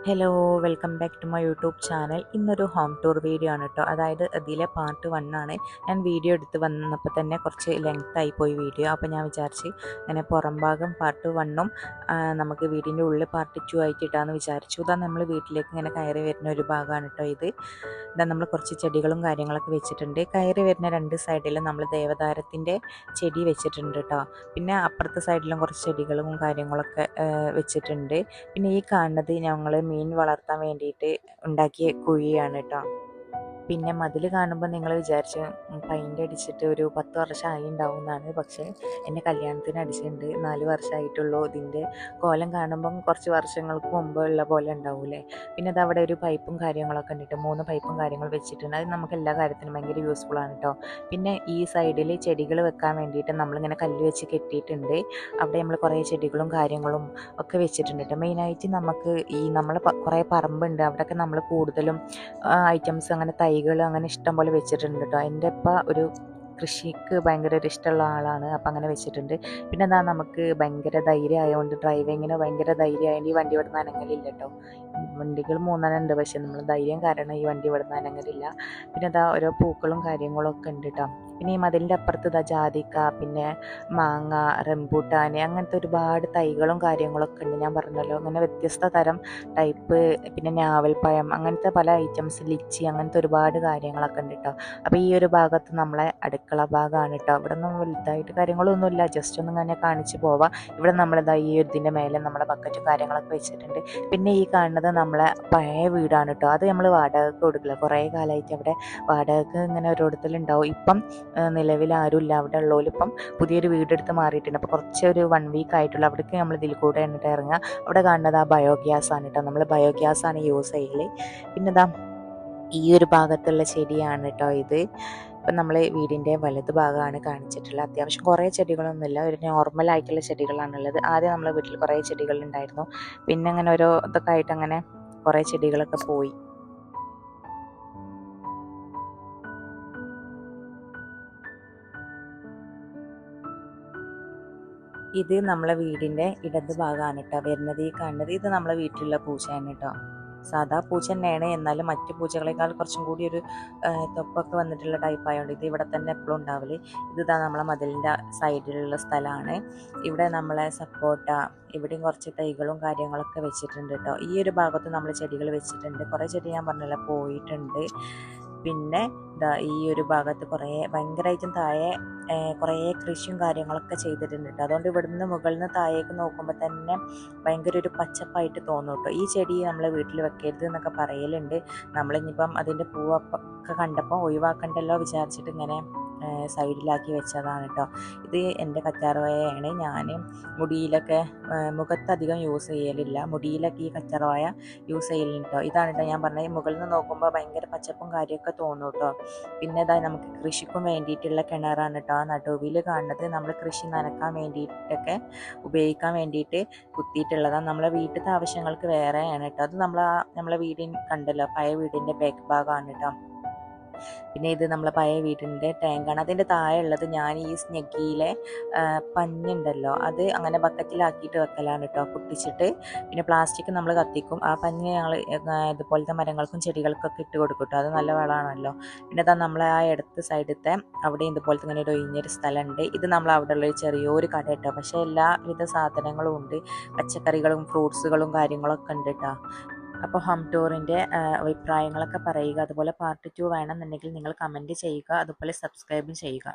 Hello welcome back to my YouTube channel. ഇന്നൊരു home tour video ആണ് കേട്ടോ. അതായത് അതിലെ പാർട്ട് 1 ആണ്. ഞാൻ വീഡിയോ എടുത്ത് വന്നപ്പോൾ തന്നെ കുറച്ച് ലെങ്ത് ആയിപ്പോയി വീഡിയോ. അപ്പോൾ ഞാൻ വിചാരിച്ച് അങ്ങനെ പുറം ഭാഗം പാർട്ട് 1ഉം നമുക്ക് വീടിൻ്റെ ഉള്ളിൽ പാർട്ട് 2 ആയിട്ട് ഇടാമെന്ന് വിചാരിച്ചു. ഇതാ നമ്മൾ വീട്ടിലേക്ക് ഇങ്ങനെ കയറി വരുന്ന ഒരു ഭാഗമാണ് കേട്ടോ ഇത്. ഇതാ നമ്മൾ കുറച്ച് ചെടികളും കാര്യങ്ങളൊക്കെ വെച്ചിട്ടുണ്ട്. കയറി വരുന്ന രണ്ട് സൈഡിലും നമ്മൾ ദേവദാരത്തിൻ്റെ ചെടി വെച്ചിട്ടുണ്ട് കേട്ടോ. പിന്നെ അപ്പുറത്തെ സൈഡിലും കുറച്ച് ചെടികളും കാര്യങ്ങളൊക്കെ വെച്ചിട്ടുണ്ട്. പിന്നെ ഈ കാണുന്നത് ഞങ്ങൾ മീൻ വളർത്താൻ വേണ്ടിയിട്ട് ഉണ്ടാക്കിയ കുഴിയാണ് കേട്ടോ. പിന്നെ മതിൽ കാണുമ്പോൾ നിങ്ങൾ വിചാരിച്ചു പെയിൻ്റ് അടിച്ചിട്ട് ഒരു 10 വർഷമായി ഉണ്ടാവും എന്നാണ്. പക്ഷേ എന്നെ കല്യാണത്തിന് അടിച്ചിട്ടുണ്ട്, 4 വർഷമായിട്ടുള്ളൂ. ഇതിൻ്റെ കോലം കാണുമ്പം കുറച്ച് വർഷങ്ങൾക്ക് മുമ്പ് ഉള്ള പോലെ ഉണ്ടാവൂലേ. പിന്നെ അത് അവിടെ ഒരു പൈപ്പും കാര്യങ്ങളൊക്കെ ഉണ്ട്, 3 പൈപ്പും കാര്യങ്ങൾ വെച്ചിട്ടുണ്ട്. അത് നമുക്ക് എല്ലാ കാര്യത്തിനും ഭയങ്കര യൂസ്ഫുൾ ആണ് കേട്ടോ. പിന്നെ ഈ സൈഡിൽ ചെടികൾ വെക്കാൻ വേണ്ടിയിട്ട് നമ്മളിങ്ങനെ കല്ല് വെച്ച് കെട്ടിയിട്ടുണ്ട്. അവിടെ നമ്മൾ കുറേ ചെടികളും കാര്യങ്ങളും ഒക്കെ വെച്ചിട്ടുണ്ട് കേട്ടോ. മെയിനായിട്ട് നമുക്ക് ഈ നമ്മളെ കുറേ പറമ്പുണ്ട്, അവിടെയൊക്കെ നമ്മൾ കൂടുതലും ഐറ്റംസ് അങ്ങനെ തൈകൾ അങ്ങനെ ഇഷ്ടം പോലെ വെച്ചിട്ടുണ്ട് കേട്ടോ. എൻ്റെ ഇപ്പം ഒരു കൃഷിക്ക് ഭയങ്കര ഒരു ഇഷ്ടമുള്ള ആളാണ്, അപ്പം അങ്ങനെ വെച്ചിട്ടുണ്ട്. പിന്നെ എന്താ നമുക്ക് ഭയങ്കര ധൈര്യം ആയതുകൊണ്ട് ഡ്രൈവിങ്ങിന് ഭയങ്കര ധൈര്യമായതുകൊണ്ട് ഈ വണ്ടി ഇവിടുന്ന് അനങ്ങലില്ല കേട്ടോ. വണ്ടികൾ 3 ഉണ്ട്, പക്ഷേ നമ്മൾ ധൈര്യം കാരണം ഈ വണ്ടി ഇവിടുന്ന് അനങ്ങലില്ല. പിന്നെ അതാ ഓരോ പൂക്കളും കാര്യങ്ങളൊക്കെ ഉണ്ട് കേട്ടോ. പിന്നെ ഈ മതിലിൻ്റെ അപ്പുറത്ത് ഇതാ ജാതിക്ക, പിന്നെ മാങ്ങ, റംബൂട്ടാൻ, അങ്ങനത്തെ ഒരുപാട് തൈകളും കാര്യങ്ങളൊക്കെ ഉണ്ട്. ഞാൻ പറഞ്ഞല്ലോ അങ്ങനെ വ്യത്യസ്ത തരം ടൈപ്പ്, പിന്നെ ഞാവൽപ്പഴം, അങ്ങനത്തെ പല ഐറ്റംസ്, ലിച്ചി, അങ്ങനത്തെ ഒരുപാട് കാര്യങ്ങളൊക്കെ ഉണ്ട് കേട്ടോ. അപ്പോൾ ഈ ഒരു ഭാഗത്ത് നമ്മളെ അടുക്കള ഭാഗമാണ് കേട്ടോ. ഇവിടെ ഒന്നും വലുതായിട്ട് കാര്യങ്ങളൊന്നുമില്ല, ജസ്റ്റ് ഒന്നും ഇങ്ങനെ കാണിച്ച് പോവാം. ഇവിടെ നമ്മളിതാ ഈ ഇതിൻ്റെ മേലെ നമ്മളെ ബക്കറ്റും കാര്യങ്ങളൊക്കെ വെച്ചിട്ടുണ്ട്. പിന്നെ ഈ കാണുന്നത് നമ്മളെ പഴയ വീടാണ് കേട്ടോ. അത് നമ്മൾ വാടകയ്ക്ക് കൊടുക്കില്ല, കുറേ കാലമായിട്ട് അവിടെ വാടകയ്ക്ക് ഇങ്ങനെ ഓരോരുത്തരുണ്ടാവും. ഇപ്പം നിലവിൽ ആരുമില്ല, അവിടെ ഉള്ളവരിപ്പം പുതിയൊരു വീടെടുത്ത് മാറിയിട്ടുണ്ട്. അപ്പോൾ കുറച്ചൊരു 1 വീക്ക് ആയിട്ടുള്ളൂ. അവിടേക്ക് നമ്മൾ ഇതിൽ കൂടെ എന്നിട്ട് ഇറങ്ങുക. അവിടെ കാണുന്നത് ആ ബയോഗ്യാസ് ആണ് കേട്ടോ. നമ്മൾ ബയോഗ്യാസ് ആണ് യൂസ് ചെയ്യല്. പിന്നെ ഇതാ ഈ ഒരു ഭാഗത്തുള്ള ചെടിയാണ് കേട്ടോ ഇത്. ഇപ്പം നമ്മൾ വീടിൻ്റെ വലത് ഭാഗമാണ് കാണിച്ചിട്ടുള്ളത്. അത്യാവശ്യം കുറേ ചെടികളൊന്നുമില്ല, ഒരു നോർമൽ ആയിട്ടുള്ള ചെടികളാണുള്ളത്. ആദ്യം നമ്മളെ വീട്ടിൽ കുറേ ചെടികളുണ്ടായിരുന്നു, പിന്നെ അങ്ങനെ ഓരോ ഇതൊക്കെ ആയിട്ട് അങ്ങനെ കുറേ ചെടികളൊക്കെ പോയി. ഇത് നമ്മളെ വീടിൻ്റെ ഇടത് ഭാഗമാണ് കേട്ടോ വരുന്നത്. ഈ കാണുന്നത് ഇത് നമ്മളെ വീട്ടിലുള്ള പൂച്ചയാണ് കേട്ടോ. സാധാ പൂച്ച തന്നെയാണ്, എന്നാലും മറ്റു പൂച്ചകളെക്കാൾ കുറച്ചും കൂടി ഒരു തൊപ്പൊക്കെ വന്നിട്ടുള്ള ടൈപ്പ് ആയതുകൊണ്ട് ഇത് ഇവിടെ തന്നെ എപ്പോഴും ഉണ്ടാവല്. ഇതാ നമ്മളെ മതിലിൻ്റെ സൈഡിലുള്ള സ്ഥലമാണ്. ഇവിടെ നമ്മളെ സപ്പോട്ട, ഇവിടെയും കുറച്ച് തൈകളും കാര്യങ്ങളൊക്കെ വെച്ചിട്ടുണ്ട് കേട്ടോ. ഈ ഒരു ഭാഗത്ത് നമ്മൾ ചെടികൾ വെച്ചിട്ടുണ്ട്. കുറേ ചെടി ഞാൻ പറഞ്ഞല്ലോ പോയിട്ടുണ്ട്. പിന്നെ ഈ ഒരു ഭാഗത്ത് കുറേ ഭയങ്കരമായിട്ടും താഴെ കുറേ കൃഷിയും കാര്യങ്ങളൊക്കെ ചെയ്തിട്ടുണ്ട് കേട്ടോ. അതുകൊണ്ട് ഇവിടുന്ന് മുകളിൽ നിന്ന് താഴേക്ക് നോക്കുമ്പോൾ തന്നെ ഭയങ്കര ഒരു പച്ചപ്പായിട്ട് തോന്നും കേട്ടോ. ഈ ചെടി നമ്മളെ വീട്ടിൽ വെക്കരുത് എന്നൊക്കെ പറയലുണ്ട്. നമ്മളിനിപ്പം അതിൻ്റെ പൂവൊക്കെ കണ്ടപ്പോൾ ഒഴിവാക്കണ്ടല്ലോ വിചാരിച്ചിട്ട് ഇങ്ങനെ സൈഡിലാക്കി വെച്ചതാണ് കേട്ടോ. ഇത് എൻ്റെ കറ്റാർവാഴയാണ്. ഞാൻ മുടിയിലൊക്കെ മുഖത്തധികം യൂസ് ചെയ്യലില്ല, മുടിയിലൊക്കെ ഈ കറ്റാർവാഴ യൂസ് ചെയ്യലുണ്ട് കേട്ടോ. ഇതാണ് കേട്ടോ ഞാൻ പറഞ്ഞത്, മുകളിൽ നിന്ന് നോക്കുമ്പോൾ ഭയങ്കര പച്ചപ്പും കാര്യമൊക്കെ തോന്നും കേട്ടോ. പിന്നെ ഇതാ നമുക്ക് കൃഷിക്കും വേണ്ടിയിട്ടുള്ള കിണറാണ് കേട്ടോ. ആ നടുവിൽ കാണുന്നത് നമ്മൾ കൃഷി നനക്കാൻ വേണ്ടിയിട്ടൊക്കെ ഉപയോഗിക്കാൻ വേണ്ടിയിട്ട് കുത്തിയിട്ടുള്ളതാണ്. നമ്മളെ വീട്ടിലത്തെ ആവശ്യങ്ങൾക്ക് വേറെയാണ് കേട്ടോ. അത് നമ്മളെ കണ്ടല്ലോ, പഴയ വീടിൻ്റെ ബാക്ക് ഭാഗമാണ് കേട്ടോ. പിന്നെ ഇത് നമ്മളെ പഴയ വീടിൻ്റെ ടാങ്കാണ്. അതിൻ്റെ താഴെ ഉള്ളത് ഞാൻ ഈ സ്നെഗ്ഗിയിലെ പഞ്ഞുണ്ടല്ലോ, അത് അങ്ങനെ ബക്കറ്റിലാക്കിയിട്ട് വെക്കലാണ് കേട്ടോ, പൊട്ടിച്ചിട്ട്. പിന്നെ പ്ലാസ്റ്റിക് നമ്മൾ കത്തിക്കും, ആ പഞ്ഞ് ഞങ്ങൾ ഇതുപോലത്തെ മരങ്ങൾക്കും ചെടികൾക്കൊക്കെ ഇട്ട് കൊടുക്കും കേട്ടോ. അത് നല്ല വളമാണല്ലോ. പിന്നെ അതാ നമ്മളെ ആ ഇടത്ത് സൈഡത്തെ അവിടെ ഇതുപോലത്തെ ഇങ്ങനെ ഒരു ഒഴിഞ്ഞൊരു സ്ഥലമുണ്ട്. ഇത് നമ്മൾ അവിടെ ഉള്ളൊരു ചെറിയൊരു കട കേട്ടോ. പക്ഷേ എല്ലാവിധ സാധനങ്ങളും ഉണ്ട്, പച്ചക്കറികളും ഫ്രൂട്ട്സുകളും കാര്യങ്ങളൊക്കെ ഉണ്ട് കേട്ടോ. അപ്പോൾ ഹോം ടൂറിൻ്റെ അഭിപ്രായങ്ങളൊക്കെ പറയുക. അതുപോലെ പാർട്ട് 2 വേണമെന്നുണ്ടെങ്കിൽ നിങ്ങൾ കമൻറ്റ് ചെയ്യുക, അതുപോലെ സബ്സ്ക്രൈബും ചെയ്യുക.